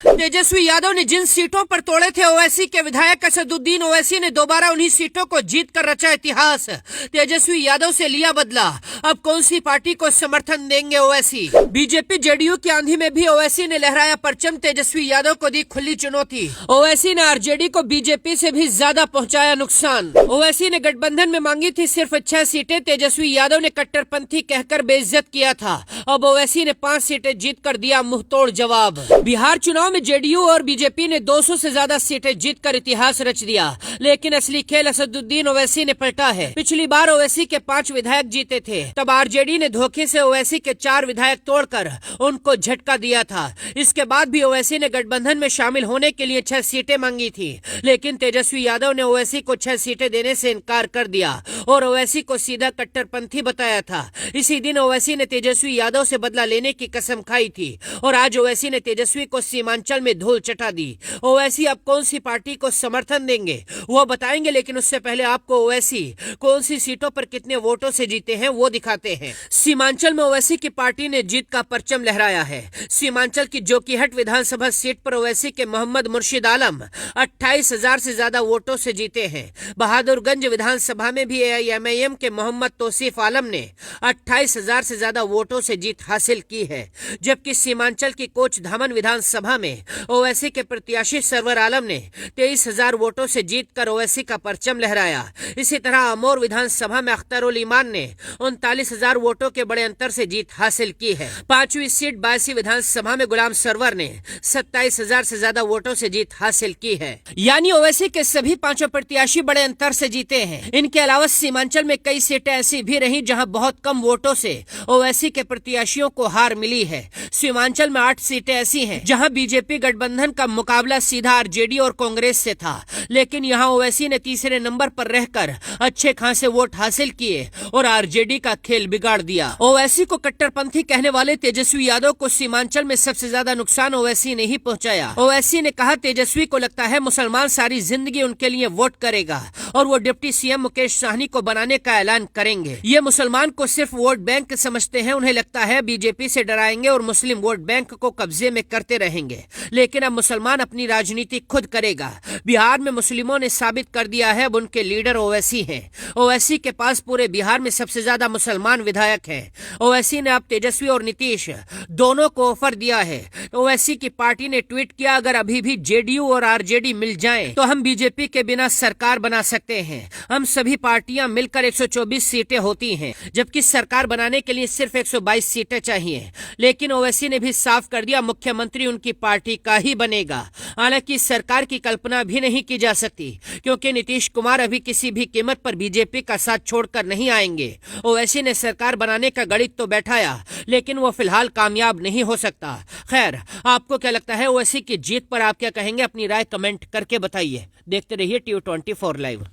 तेजस्वी यादव ने जिन सीटों पर तोड़े थे ओवैसी के विधायक असदुद्दीन ओवैसी ने दोबारा उन्हीं सीटों को जीत कर रचा इतिहास। तेजस्वी यादव से लिया बदला, अब कौन सी पार्टी को समर्थन देंगे ओवैसी। बीजेपी जेडीयू की आंधी में भी ओवैसी ने लहराया परचम, तेजस्वी यादव को दी खुली चुनौती। ओवैसी ने आरजेडी को बीजेपी से भी ज्यादा पहुंचाया नुकसान। ओवैसी ने गठबंधन में मांगी थी सिर्फ 6 सीटें, तेजस्वी यादव ने कट्टरपंथी कहकर बेइज्जत किया था। अब ओवैसी ने 5 सीटें जीतकर दिया मुंहतोड़ जवाब। बिहार चुनाव में जेडीयू और बीजेपी ने 200 से ज्यादा सीटें जीतकर इतिहास रच दिया, लेकिन असली खेल असदुद्दीन ओवैसी ने पलटा है। पिछली बार ओवैसी के 5 विधायक जीते थे, तब आरजेडी ने धोखे से ओवैसी के 4 विधायक तोड़कर उनको झटका दिया था। इसके बाद भी ओवैसी ने गठबंधन में शामिल होने के लिए 6 सीटें मांगी थी, लेकिन तेजस्वी यादव ने ओवैसी को 6 सीटें देने से इनकार कर दिया और ओवैसी को सीधा कट्टरपंथी बताया था। इसी दिन ओवैसी ने तेजस्वी यादव से बदला लेने की कसम खाई थी और आज ओवैसी ने तेजस्वी को सीमांचल में धूल चटा दी। ओवैसी अब कौन सी पार्टी को समर्थन देंगे वो बताएंगे, लेकिन उससे पहले आपको ओवैसी कौन सी सीटों पर कितने वोटों से जीते हैं वो दिखाते हैं। सीमांचल में ओवैसी की पार्टी ने जीत का परचम लहराया है। सीमांचल की जोकीहट विधानसभा सीट पर ओवैसी के मोहम्मद मुर्शिद आलम 28,000 से ज्यादा वोटों से जीते हैं। बहादुरगंज विधानसभा में भी एआईएमआईएम के मोहम्मद तौसीफ आलम ने 28,000 से ज्यादा वोटों से जीत हासिल की है, जबकि सीमांचल की कोच धामन विधानसभा में ओवैसी के प्रत्याशी सरवर आलम ने 23,000 वोटों से जीतकर ओवैसी का परचम लहराया। इसी तरह अमोर विधानसभा में अख्तरुल ईमान ने 39,000 वोटों के बड़े अंतर से जीत हासिल की है। 5वीं सीट बायसी विधानसभा में गुलाम सरवर ने 27,000 से ज्यादा वोटों से जीत हासिल की है। यानी ओवैसी के सभी 5 प्रत्याशी बड़े अंतर से जीते हैं। इनके अलावा सीमांचल में कई सीटें ऐसी भी रही जहां बहुत कम वोटों से ओवैसी के प्रत्याशियों को हार मिली है। सीमांचल में 8 सीटें ऐसी हैं जहां बीजेपी गठबंधन का मुकाबला सीधा आरजेडी और कांग्रेस से था, लेकिन यहां ओवैसी ने तीसरे नंबर पर रहकर अच्छे खासे वोट हासिल किए और आरजेडी का खेल बिगाड़ दिया। ओवैसी को कट्टरपंथी कहने वाले तेजस्वी यादव को सीमांचल में सबसे ज्यादा नुकसान ओवैसी ने ही पहुंचाया। ओवैसी ने कहा तेजस्वी को लगता है मुसलमान सारी जिंदगी उनके लिए वोट करेगा और वो डिप्टी सीएम मुकेश साहनी को बनाने का ऐलान करेंगे। ये मुसलमान को सिर्फ वोट बैंक समझते हैं, उन्हें लगता है बीजेपी से डराएंगे और मुस्लिम वोट बैंक को कब्जे में करते रहेंगे, लेकिन अब मुसलमान अपनी राजनीति खुद करेगा। बिहार में मुस्लिमों ने साबित कर दिया है अब उनके लीडर ओवैसी हैं। ओवैसी के पास पूरे बिहार में सबसे ज्यादा मुसलमान विधायक हैं। ओवैसी ने अब तेजस्वी और नीतीश दोनों को ऑफर दिया है। ओवैसी की पार्टी ने ट्वीट किया, अगर अभी भी जेडीयू और आरजेडी मिल जाएं तो हम बीजेपी के बिना सरकार बना सकते हैं। हम सभी पार्टियां मिलकर 124 सीटें होती हैं, जबकि सरकार बनाने के लिए सिर्फ 122 सीटें चाहिए। लेकिन ओवैसी ने भी साफ कर दिया मुख्यमंत्री उनकी पार्टी का ही बनेगा। हालांकि सरकार की कल्पना भी नहीं की जा सकती, क्योंकि नीतीश कुमार अभी किसी भी कीमत पर बीजेपी का साथ छोड़कर नहीं आएंगे। ओवैसी ने सरकार बनाने का गणित तो बैठाया, लेकिन वो फिलहाल कामयाब नहीं हो सकता। खैर, आपको क्या लगता है ओवैसी की जीत पर आप क्या कहेंगे? अपनी राय कमेंट करके बताइए। देखते रहिए TU24 लाइव।